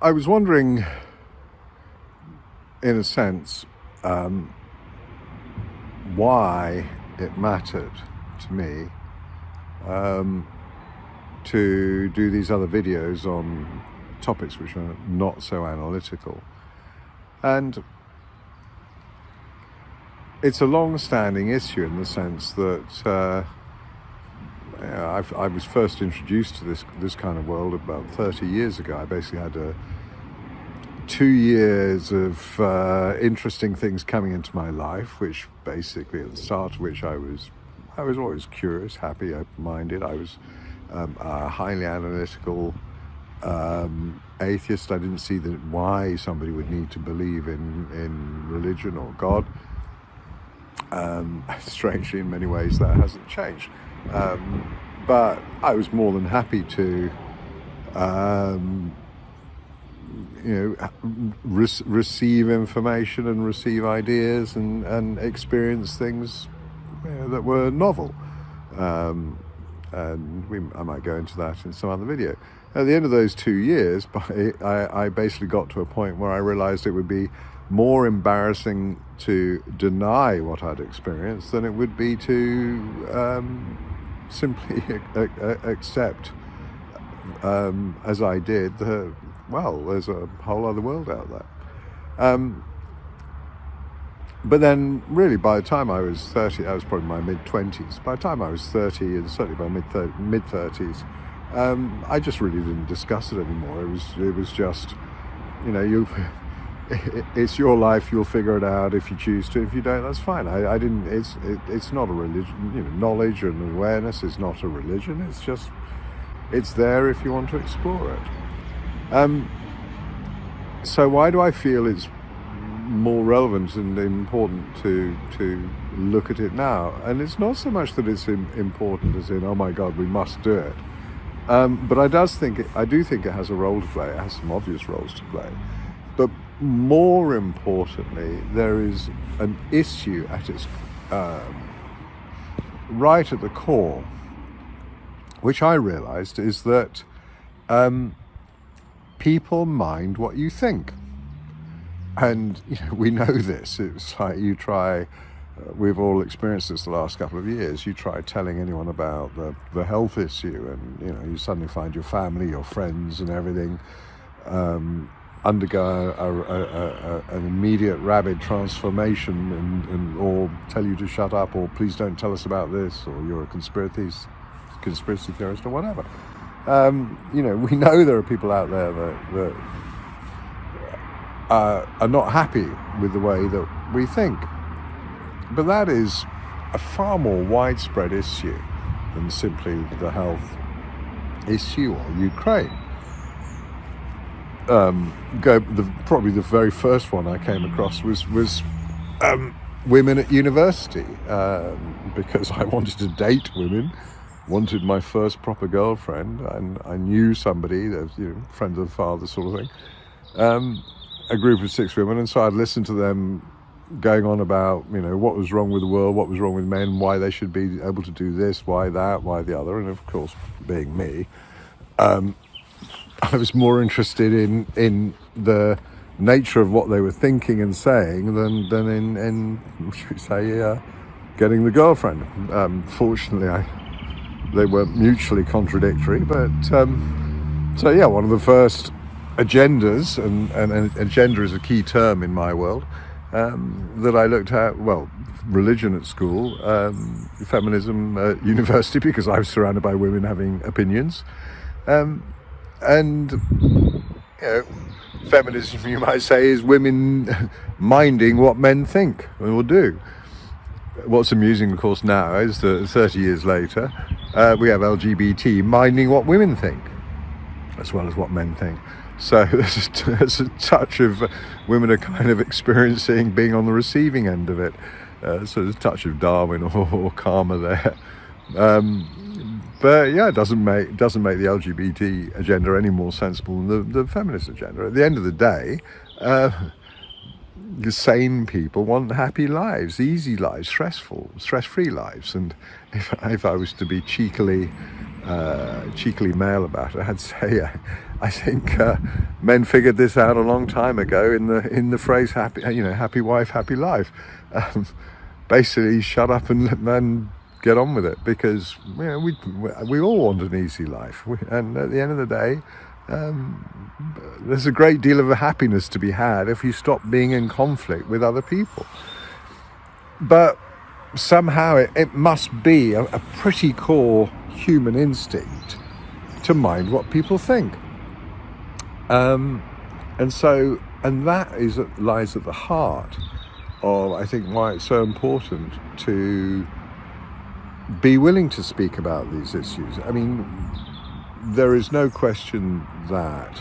I was wondering, in a sense, why it mattered to me to do these other videos on topics which are not so analytical. And it's a long-standing issue in the sense that I was first introduced to this kind of world about 30 years ago. I basically had 2 years of interesting things coming into my life, which basically at the start of which I was always curious, happy, open-minded. I was a highly analytical atheist. I didn't see why somebody would need to believe in religion or God. Strangely, in many ways, that hasn't changed. But I was more than happy to, receive information and receive ideas and experience things that were novel. And I might go into that in some other video. At the end of those 2 years, I basically got to a point where I realized it would be more embarrassing to deny what I'd experienced than it would be to simply accept, as I did, there's a whole other world out there. But then, really, by the time I was 30, I was probably my mid-20s. By the time I was 30, and certainly by mid-30s, I just really didn't discuss it anymore. It was just, it's your life. You'll figure it out if you choose to. If you don't, that's fine. I didn't. It's not a religion. Knowledge and awareness is not a religion. It's just, it's there if you want to explore it. So why do I feel it's more relevant and important to look at it now? And it's not so much that it's important as in, oh my God, we must do it. But I do think it has a role to play. It has some obvious roles to play. But more importantly, there is an issue at its right at the core, which I realized is that people mind what you think. And we know this. It's like you try, we've all experienced this the last couple of years, you try telling anyone about the health issue and you suddenly find your family, your friends and everything undergo an immediate rabid transformation and or tell you to shut up, or please don't tell us about this, or you're a conspiracy theorist or whatever. We know there are people out there that are not happy with the way that we think. But that is a far more widespread issue than simply the health issue or Ukraine. Probably the very first one I came across was women at university, because I wanted to date women, wanted my first proper girlfriend, and I knew somebody, friend of the father sort of thing, a group of 6 women, and so I'd listen to them going on about, what was wrong with the world, what was wrong with men, why they should be able to do this, why that, why the other, and of course, being me, I was more interested in the nature of what they were thinking and saying than in should we say, getting the girlfriend. Fortunately, they weren't mutually contradictory, but one of the first agendas, and agenda is a key term in my world, that I looked at, religion at school, feminism at university, because I was surrounded by women having opinions, and feminism, you might say, is women minding what men think and will do. What's amusing, of course, now is that 30 years later, we have LGBT minding what women think, as well as what men think. So there's a touch of women are kind of experiencing being on the receiving end of it. So there's a touch of Darwin or karma there. But yeah, it doesn't make the LGBT agenda any more sensible than the feminist agenda. At the end of the day, the sane people want happy lives, easy lives, stress-free lives. And if I was to be cheekily cheekily male about it, I'd say I think men figured this out a long time ago in the phrase happy wife, happy life. Basically, shut up and get on with it, because we all want an easy life, and at the end of the day, there's a great deal of happiness to be had if you stop being in conflict with other people. But somehow it must be a pretty core human instinct to mind what people think, and that lies at the heart of, I think, why it's so important to be willing to speak about these issues. I mean, there is no question that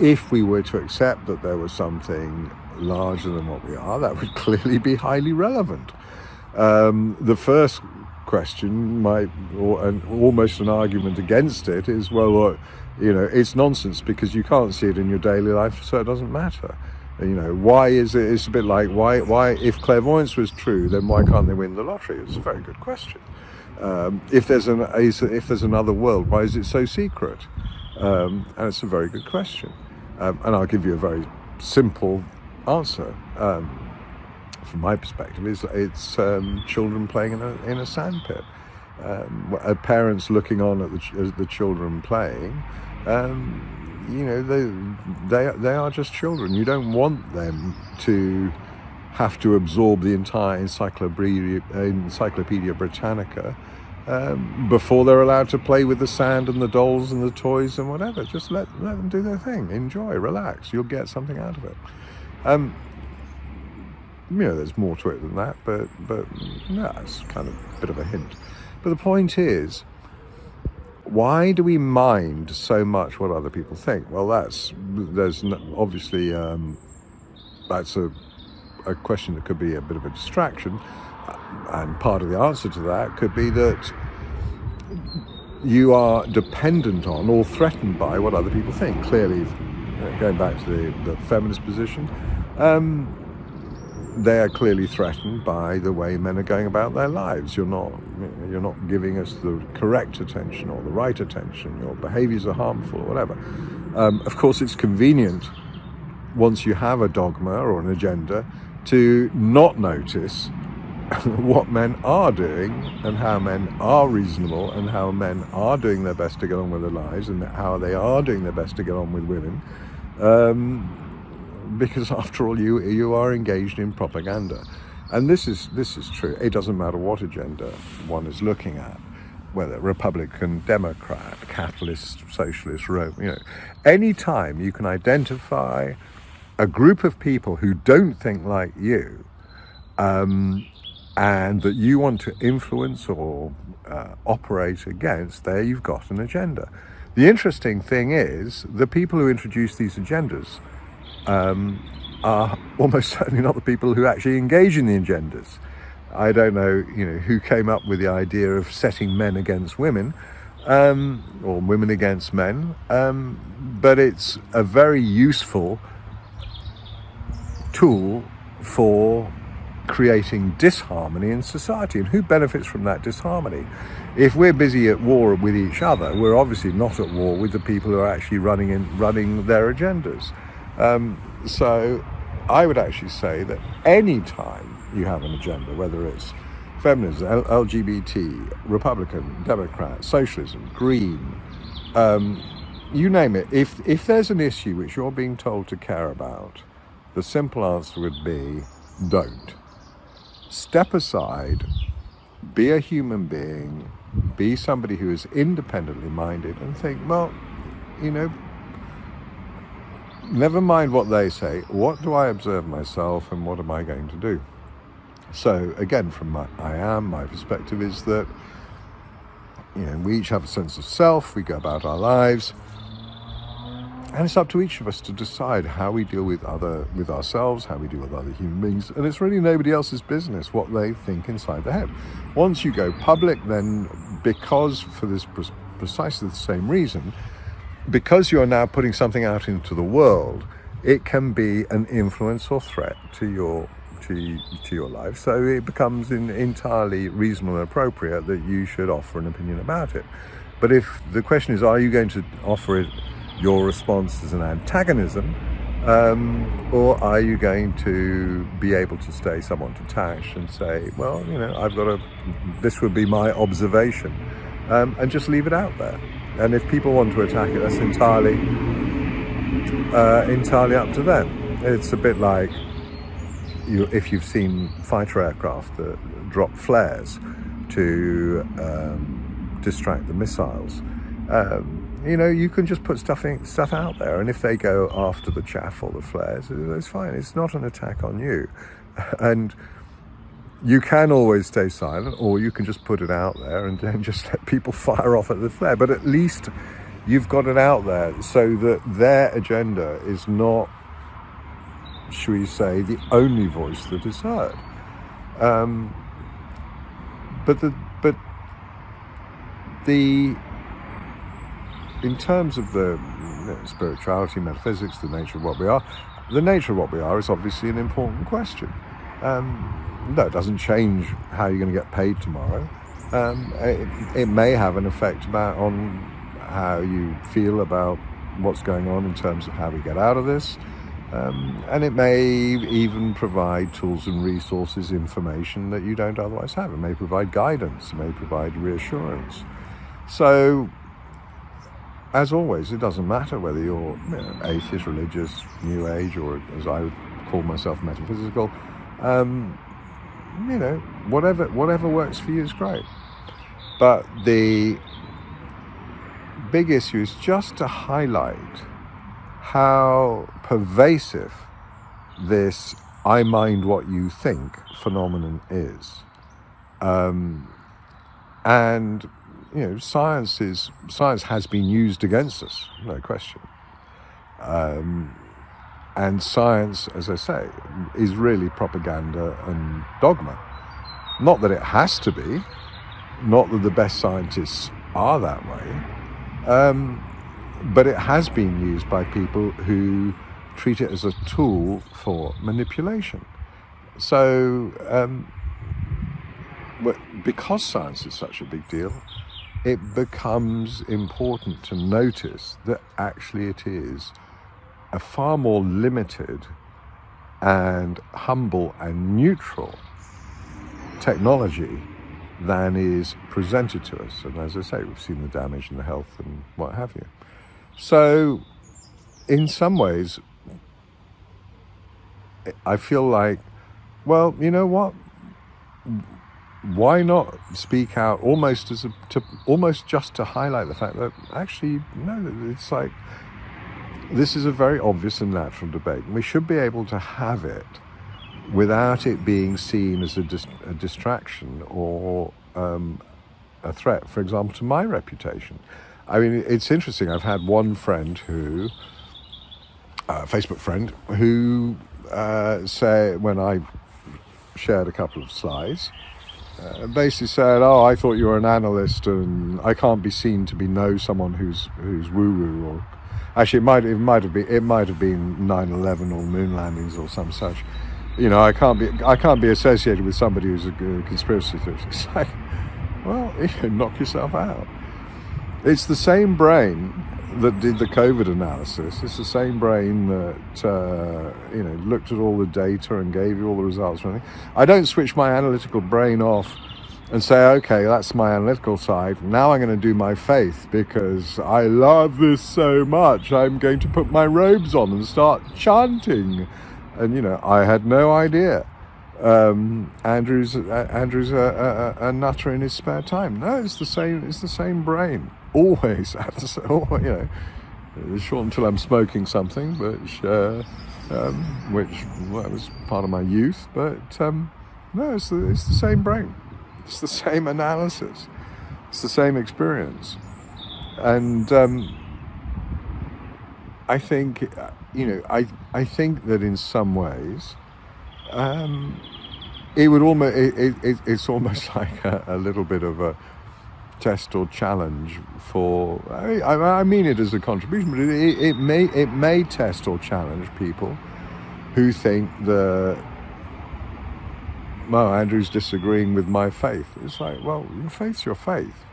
if we were to accept that there was something larger than what we are, that would clearly be highly relevant. The first question almost an argument against it is, well, it's nonsense because you can't see it in your daily life, so it doesn't matter. Why is it? It's a bit like why if clairvoyance was true, then why can't they win the lottery? It's a very good question. If there's another world, why is it so secret? And it's a very good question. And I'll give you a very simple answer. From my perspective, it's children playing in a sandpit. Parents looking on at the children playing. They are just children. You don't want them to have to absorb the entire Encyclopedia Britannica before they're allowed to play with the sand and the dolls and the toys and whatever. Just let them do their thing. Enjoy, relax. You'll get something out of it. There's more to it than that, but it's kind of a bit of a hint. But the point is, why do we mind so much what other people think? Well, obviously that's a question that could be a bit of a distraction, and part of the answer to that could be that you are dependent on or threatened by what other people think. Clearly, going back to the feminist position, they are clearly threatened by the way men are going about their lives. You're not giving us the correct attention or the right attention. Your behaviours are harmful or whatever. Of course, it's convenient once you have a dogma or an agenda to not notice what men are doing and how men are reasonable and how men are doing their best to get on with their lives and how they are doing their best to get on with women. Because after all, you are engaged in propaganda, and this is true. It doesn't matter what agenda one is looking at, whether Republican, Democrat, capitalist, socialist, any time you can identify a group of people who don't think like you, and that you want to influence or operate against, there you've got an agenda. The interesting thing is, the people who introduce these agendas are almost certainly not the people who actually engage in the agendas. I don't know, who came up with the idea of setting men against women, or women against men, but it's a very useful tool for creating disharmony in society. And who benefits from that disharmony? If we're busy at war with each other, we're obviously not at war with the people who are actually running their agendas. So I would actually say that any time you have an agenda, whether it's feminism, LGBT, Republican, Democrat, socialism, green, you name it, if there's an issue which you're being told to care about, the simple answer would be don't. Step aside, be a human being, be somebody who is independently minded, and think, well, never mind what they say, what do I observe myself and what am I going to do? So again, from my perspective is that we each have a sense of self, we go about our lives, and it's up to each of us to decide how we deal with ourselves, how we deal with other human beings, and it's really nobody else's business what they think inside their head. Once you go public, then because for this precisely the same reason, because you are now putting something out into the world, it can be an influence or threat to your to your life. So it becomes entirely reasonable and appropriate that you should offer an opinion about it. But if the question is, are you going to offer it your response as an antagonism, or are you going to be able to stay somewhat detached and say, well, this would be my observation, and just leave it out there. And if people want to attack it, that's entirely up to them. It's a bit like if you've seen fighter aircraft that drop flares to distract the missiles. You can just put stuff out there, and if they go after the chaff or the flares, it's fine. It's not an attack on you. And you can always stay silent, or you can just put it out there and then just let people fire off at the flare. But at least you've got it out there so that their agenda is not, shall we say, the only voice that is heard. In terms of the spirituality, metaphysics, the nature of what we are is obviously an important question. No, it doesn't change how you're going to get paid tomorrow. It may have an effect on how you feel about what's going on in terms of how we get out of this. And it may even provide tools and resources, information that you don't otherwise have. It may provide guidance, it may provide reassurance. So, as always, it doesn't matter whether you're atheist, religious, New Age, or as I would call myself, metaphysical. Whatever works for you is great. But the big issue is just to highlight how pervasive this "I mind what you think" phenomenon is. And science has been used against us, no question. And science, as I say, is really propaganda and dogma. Not that it has to be, not that the best scientists are that way, but it has been used by people who treat it as a tool for manipulation. So, because science is such a big deal, it becomes important to notice that actually it is a far more limited and humble and neutral technology than is presented to us. And as I say, we've seen the damage and the health and what have you. So, in some ways, I feel like, well, you know what? Why not speak out almost just to highlight the fact that actually, no, it's like, this is a very obvious and natural debate. And we should be able to have it without it being seen as a distraction or a threat, for example, to my reputation. I mean, it's interesting. I've had one friend Facebook friend, who said, when I shared a couple of slides, basically said, "Oh, I thought you were an analyst, and I can't be seen to know someone who's woo-woo." Or actually, it might have been 9/11 or moon landings or some such. I can't be associated with somebody who's a conspiracy theorist. It's like, well, knock yourself out. It's the same brain that did the COVID analysis. It's the same brain that looked at all the data and gave you all the results. I don't switch my analytical brain off and say, okay, that's my analytical side. Now I'm going to do my faith because I love this so much. I'm going to put my robes on and start chanting. And I had no idea. Andrew's a nutter in his spare time. No, it's the same brain. Always, short until I'm smoking something, which was part of my youth. But no, it's the same brain. It's the same analysis. It's the same experience. And I think, I think that in some ways, it's almost like a little bit of a test or challenge for, I mean it as a contribution, but it may test or challenge people who think that "No, Andrew's disagreeing with my faith." It's like, well, your faith's your faith.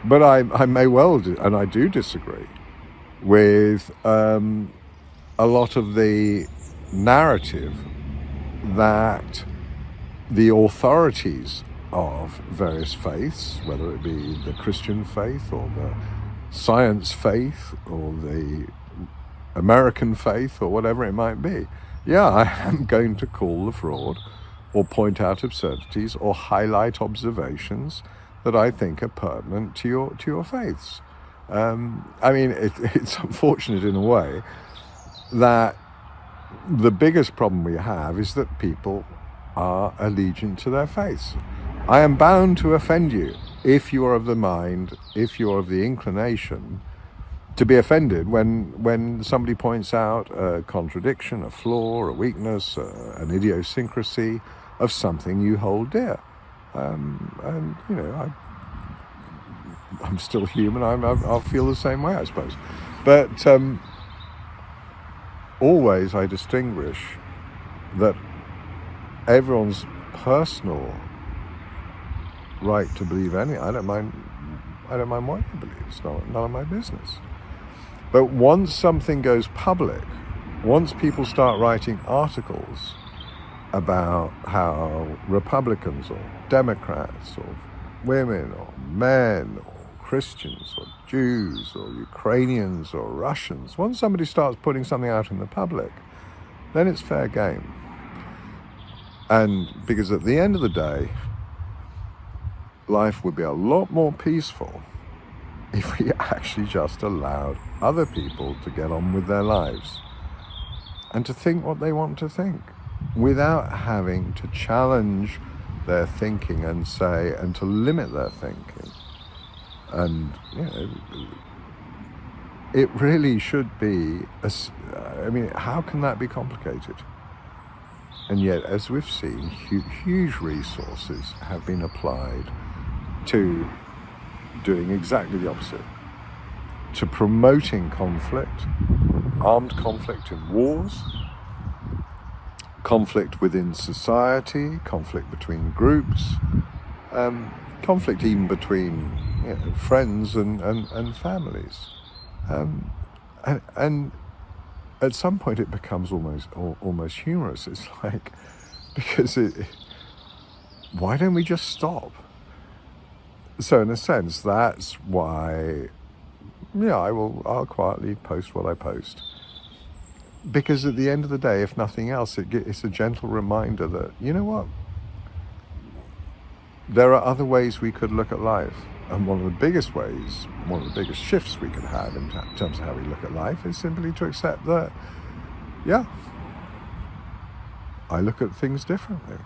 But I may well, and I do disagree with a lot of the narrative that the authorities of various faiths, whether it be the Christian faith or the science faith or the American faith or whatever it might be, yeah, I am going to call the fraud or point out absurdities or highlight observations that I think are pertinent to your faiths. I mean, it's unfortunate in a way that the biggest problem we have is that people are allegiant to their faiths. I am bound to offend you if you are of the mind, if you are of the inclination to be offended when somebody points out a contradiction, a flaw, a weakness, an idiosyncrasy of something you hold dear. And you know, I'm still human. I'll feel the same way, I suppose. But always I distinguish that everyone's personal right to believe anything. I don't mind what you believe. It's none of my business. But once something goes public, once people start writing articles about how Republicans or Democrats or women or men or Christians or Jews or Ukrainians or Russians, once somebody starts putting something out in the public, then it's fair game. And because at the end of the day, life would be a lot more peaceful if we actually just allowed other people to get on with their lives and to think what they want to think without having to challenge their thinking and to limit their thinking. And, you know, it really should be, I mean, how can that be complicated? And yet, as we've seen, huge resources have been applied to doing exactly the opposite, to promoting conflict, armed conflict in wars, conflict within society, conflict between groups, conflict even between, you know, friends and families. And at some point it becomes almost humorous. It's like, because why don't we just stop? So in a sense, that's why, yeah, I'll quietly post what I post. Because at the end of the day, if nothing else, it's a gentle reminder that, you know what, there are other ways we could look at life. And one of the biggest shifts we could have in terms of how we look at life is simply to accept that, yeah, I look at things differently.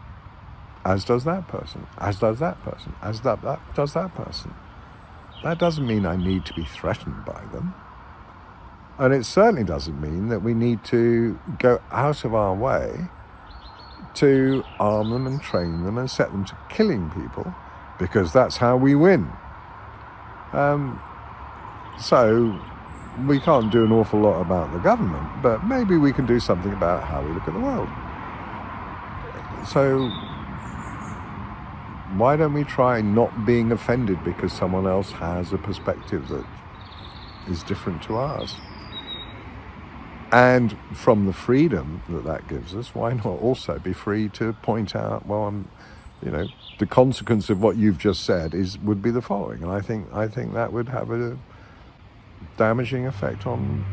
As does that person, as does that person, as does that person. That doesn't mean I need to be threatened by them. And it certainly doesn't mean that we need to go out of our way to arm them and train them and set them to killing people, because that's how we win. So we can't do an awful lot about the government, but maybe we can do something about how we look at the world. So why don't we try not being offended because someone else has a perspective that is different to ours? And from the freedom that gives us, why not also be free to point out, well, the consequence of what you've just said would be the following, and I think that would have a damaging effect on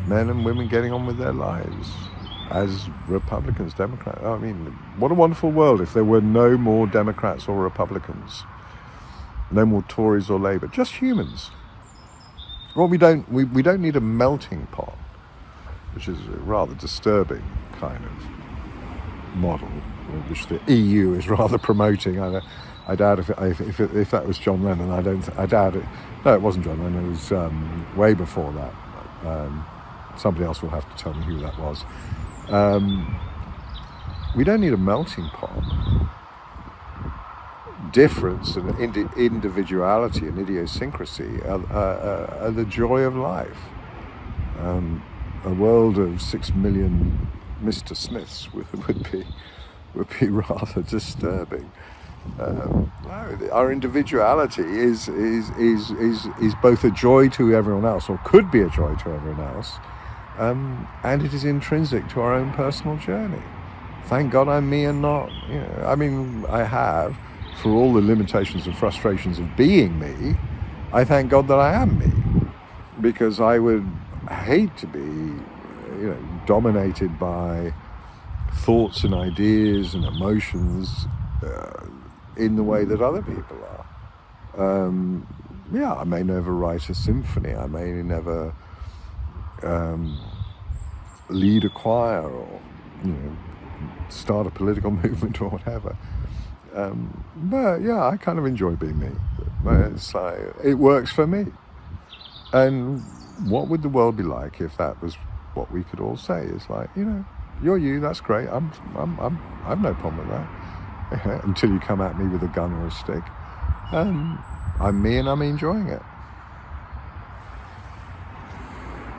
men and women getting on with their lives as Republicans, Democrats. I mean, what a wonderful world if there were no more Democrats or Republicans, no more Tories or Labour, just humans. Well, we don't need a melting pot, which is a rather disturbing kind of model, which the EU is rather promoting. I doubt if that was John Lennon. I doubt it. No, it wasn't John Lennon. It was way before that. Somebody else will have to tell me who that was. We don't need a melting pot. Difference and individuality and idiosyncrasy are the joy of life. A world of 6 million Mr. Smiths would be would be rather disturbing. No, our individuality is both a joy to everyone else, or could be a joy to everyone else, and it is intrinsic to our own personal journey. Thank God I'm me and not, I mean, I have, for all the limitations and frustrations of being me, I thank God that I am me, because I would hate to be, dominated by thoughts and ideas and emotions in the way that other people are. I may never write a symphony, I may never lead a choir, or start a political movement or whatever. But yeah, I kind of enjoy being me. It's like, it works for me. And what would the world be like if that was what we could all say? It's like, you're you, that's great. I've no problem with that. Until you come at me with a gun or a stick. I'm me and I'm enjoying it.